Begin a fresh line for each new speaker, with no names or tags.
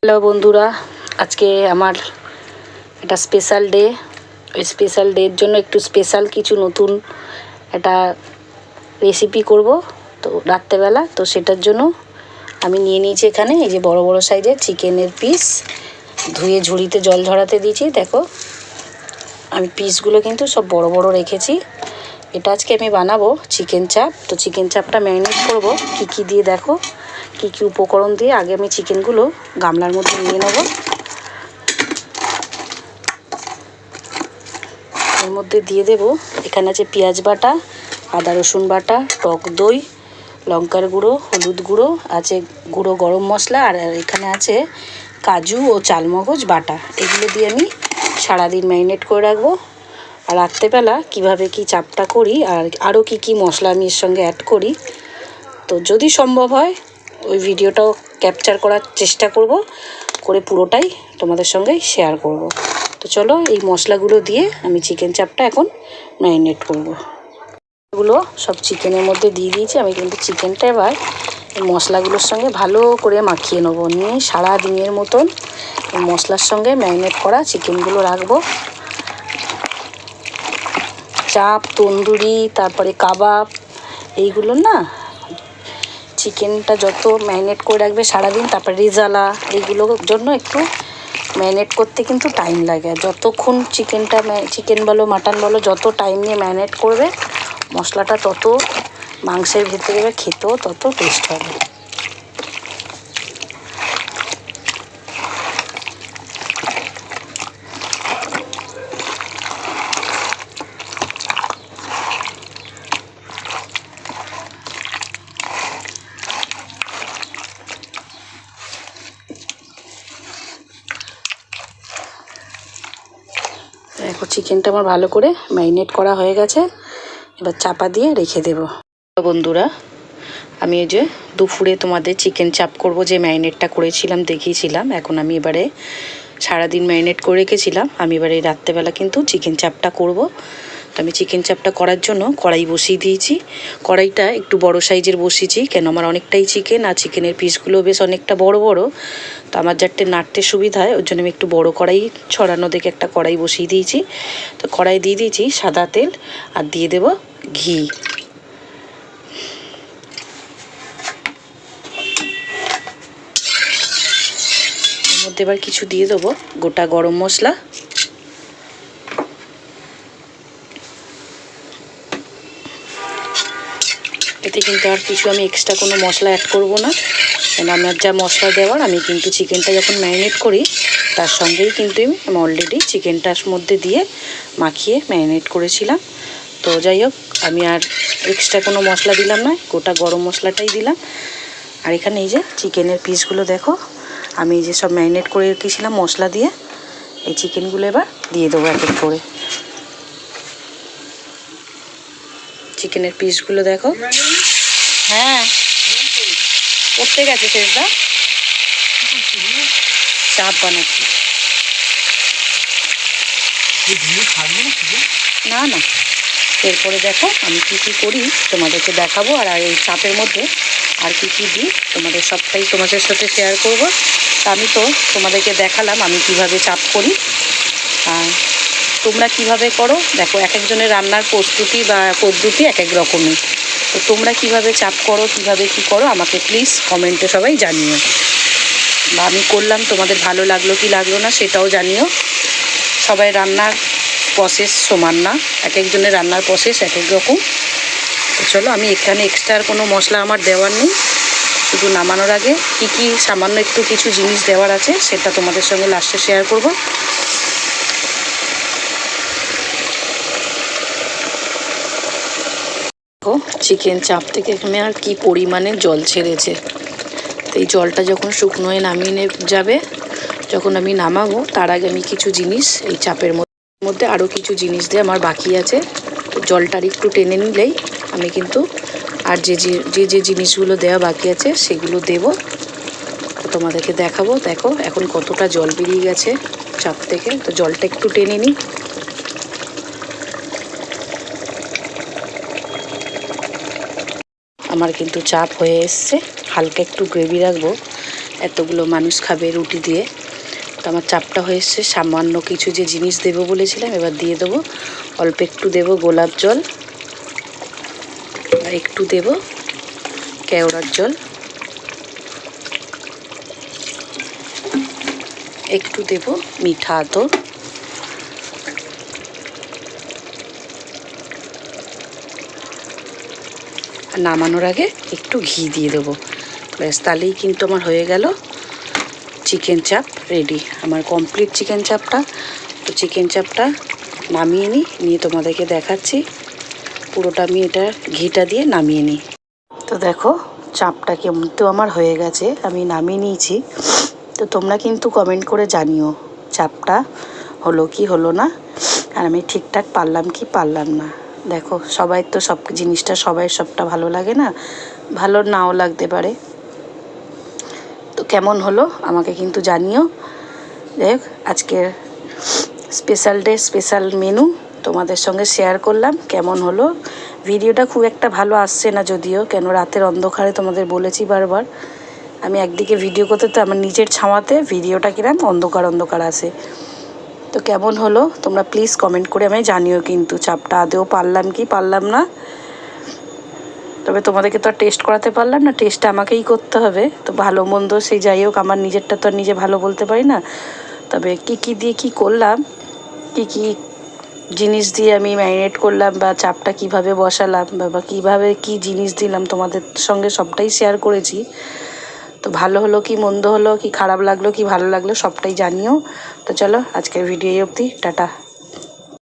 Hello বন্ধুরা, আজকে আমার একটা স্পেশাল ডে। ওই স্পেশাল ডের জন্য একটু স্পেশাল কিছু নতুন একটা রেসিপি করব তো রাত্রেবেলা। তো সেটার জন্য আমি নিয়ে নিয়েছি এখানে এই যে বড় বড় সাইজের চিকেনের পিস, ধুয়ে ঝুড়িতে জল ঝরাতে দিয়েছি। দেখো আমি পিসগুলো কিন্তু সব বড় বড় রেখেছি। এটা আজকে আমি বানাবো চিকেন চাপ। তো চিকেন চাপটা ম্যারিনেট করব কী কী দিয়ে, দেখো কী কী উপকরণ দিয়ে। আগে আমি চিকেনগুলো গামলার মধ্যে নিয়ে নেব। এর মধ্যে দিয়ে দেব, এখানে আছে পেঁয়াজ বাটা, আদা রসুন বাটা, টক দই, লঙ্কার গুঁড়ো, হলুদ গুঁড়ো, আছে গুঁড়ো গরম মশলা, আর এখানে আছে কাজু ও চালমগজ বাটা। এগুলো দিয়ে আমি সারাদিন ম্যারিনেট করে রাখবো। আর রাত্রেবেলা কীভাবে কি চাপটা করি আর আরও কী কী মশলা আমি এর সঙ্গে অ্যাড করি, তো যদি সম্ভব হয় ওই ভিডিওটাও ক্যাপচার করার চেষ্টা করব, করে পুরোটাই তোমাদের সঙ্গে শেয়ার করব। তো চলো এই মশলাগুলো দিয়ে আমি চিকেন চাপটা এখন ম্যারিনেট করব। এগুলো সব চিকেনের মধ্যে দিয়ে দিয়েছি। আমি কিন্তু চিকেনটা এবার এই মশলাগুলোর সঙ্গে ভালো করে মাখিয়ে নেবো, নিয়ে সারা দিনের মতন এই মশলার সঙ্গে ম্যারিনেট করা চিকেনগুলো রাখবো। চাপ, তন্দুরি, তারপরে কাবাব, এইগুলো না চিকেনটা যত ম্যারিনেট করে রাখবে সারাদিন, তারপরে রেজালা, এইগুলোর জন্য একটু ম্যারিনেট করতে কিন্তু টাইম লাগে। যতক্ষণ চিকেন বলো মাটন বলো, যত টাইম নিয়ে ম্যারিনেট করবে মশলাটা তত মাংসের ভেতরে খেতেও তত টেস্ট হবে। দেখো চিকেনটা আমার ভালো করে ম্যারিনেট করা হয়ে গেছে। এবার চাপা দিয়ে রেখে দেব। বন্ধুরা, আমি এই যে দুপুরে তোমাদের চিকেন চাপ করব যে ম্যারিনেটটা করেছিলাম দেখিয়েছিলাম, এখন আমি এবারে সারাদিন ম্যারিনেট করে রেখেছিলাম, আমি এবারে রাত্রেবেলা কিন্তু চিকেন চাপটা করব। তো আমি চিকেন চাপটা করার জন্য কড়াই বসিয়ে দিয়েছি। কড়াইটা একটু বড় সাইজের বসিয়েছি, কেন আমার অনেকটাই চিকেন, আর চিকেনের পিসগুলো বেশ অনেকটা বড় বড়, তো আমার যাতে নাড়তে সুবিধা হয় ওর জন্য আমি একটু বড় কড়াই ছড়ানো দেখে একটা কড়াই বসিয়ে দিয়েছি। তো কড়াই দিয়ে দিয়েছি সাদা তেল, আর দিয়ে দেব ঘি। এর মধ্যে এবার কিছু দিয়ে দেবো গোটা গরম মশলা, এতে কিন্তু আর কিছু আমি এক্সট্রা কোনো মশলা অ্যাড করব না, কেন আমার যা মশলা দেওয়ার আমি কিন্তু চিকেনটা যখন ম্যারিনেট করি তার সঙ্গেই কিন্তু আমি অলরেডি চিকেনটার মধ্যে দিয়ে মাখিয়ে ম্যারিনেট করেছিলাম। তো যাই হোক, আমি আর এক্সট্রা কোনো মশলা দিলাম না, গোটা গরম মশলাটাই দিলাম। আর এখানে এই যে চিকেনের পিসগুলো দেখো, আমি এই যে সব ম্যারিনেট করে রেখেছিলাম মশলা দিয়ে, এই চিকেনগুলো এবার দিয়ে দেবো এক এক করে। চিকেনের পিসগুলো দেখো, হ্যাঁ পড়তে গেছে শেষদা, চাপ বানাচ্ছি। না না, এরপরে দেখো আমি কী কী করি তোমাদেরকে দেখাবো, আর এই চাপের মধ্যে আর কী কী দিই তোমাদের সবটাই তোমাদের সাথে শেয়ার করব। তা আমি তো তোমাদেরকে দেখালাম আমি কিভাবে চাপ করি, আর তোমরা কিভাবে করো দেখো, এক একজনের রান্নার প্রস্তুতি বা পদ্ধতি এক এক রকমই। তো তোমরা কিভাবে চাপ করো, কিভাবে কি করো আমাকে প্লিজ কমেন্টে সবাই জানিও, বা আমি করলাম তোমাদের ভালো লাগলো কি লাগলো না সেটাও জানিও। সবাই রান্নার প্রসেস সমান না, এক একজনের রান্নার প্রসেস এক এক রকম। তো চলো, আমি এখানে এক্সট্রা কোনো মশলা আমার দেওয়ার নেই, শুধু নামানোর আগে কি কি সামান্য একটু কিছু জিনিস দেওয়ার আছে সেটা তোমাদের সঙ্গে লাস্টে শেয়ার করব। চিকেন চাপ থেকে এখানে আর কি পরিমাণে জল ছেড়েছে। তো এই জলটা যখন শুকনো হয়ে নামিয়ে যাবে, যখন আমি নামাবো তার আগে আমি কিছু জিনিস এই চাপের মধ্যে আরও কিছু জিনিস দিয়ে আমার বাকি আছে, তো জলটার একটু টেনে নিলেই আমি কিন্তু আর যে জিনিসগুলো দেওয়া বাকি আছে সেগুলো দেব। তো তোমাদেরকে দেখাবো। দেখো এখন কতটা জল বেরিয়ে গেছে চাপ থেকে, তো জলটা একটু টেনে নিই। আমার কিন্তু চাপ হয়ে এসছে, হালকা একটু গ্রেভি রাখবো এতগুলো মানুষ খাবে রুটি দিয়ে। তো আমার চাপটা হয়ে এসছে। সামান্য কিছু যে জিনিস দেবো বলেছিলাম এবার দিয়ে দেবো। অল্প একটু দেবো গোলাপ জল, আর একটু দেবো কেওড়ার জল, একটু দেব মিঠা আতর, আর নামানোর আগে একটু ঘি দিয়ে দেবো। ব্যাস, তাহলেই কিন্তু আমার হয়ে গেল চিকেন চাপ রেডি। আমার কমপ্লিট চিকেন চাপটা। তো চিকেন চাপটা নামিয়ে নিয়ে তোমাদেরকে দেখাচ্ছি। পুরোটা আমি এটা ঘিটা দিয়ে নামিয়ে নিই। তো দেখো চাপটা কেমন তো আমার হয়ে গেছে, আমি নামিয়ে নিয়েছি। তো তোমরা কিন্তু কমেন্ট করে জানিও চাপটা হলো কি হলো না, আর আমি ঠিকঠাক পারলাম কি পারলাম না। দেখো সবাই তো সব জিনিসটা সবাই সবটা ভালো লাগে না, ভালো নাও লাগতে পারে। তো কেমন হলো আমাকে কিন্তু জানিও। দেখ আজকের স্পেশাল ডে স্পেশাল মেনু তোমাদের সঙ্গে শেয়ার করলাম। কেমন হলো ভিডিওটা খুব একটা ভালো আসছে না যদিও, কেন রাতের অন্ধকারে তোমাদের বলেছি বারবার, আমি একদিকে ভিডিও করতে তো আমার নিজের ছাওয়াতে ভিডিওটা কিরম অন্ধকার অন্ধকার আসে। তো কেমন হলো তোমরা প্লিজ কমেন্ট করে আমি জানিও কিন্তু চাপটা আদেও পারলাম কি পারলাম না। তবে তোমাদেরকে তো আর টেস্ট করাতে পারলাম না, টেস্টটা আমাকেই করতে হবে। তো ভালো মন্দ সেই যাই হোক, আমার নিজেরটা তো আর নিজে ভালো বলতে পারি না। তবে কি দিয়ে কি করলাম, কি জিনিস দিয়ে আমি ম্যারিনেট করলাম, বা চাপটা কিভাবে বসালাম, বা কীভাবে কি জিনিস দিলাম তোমাদের সঙ্গে সবটাই শেয়ার করেছি। তো ভালো হলো কি মন্দ হলো কি খারাপ লাগলো কি ভালো লাগলো সবটাই জানিও। তো চলো আজকের ভিডিও অবধি, টাটা।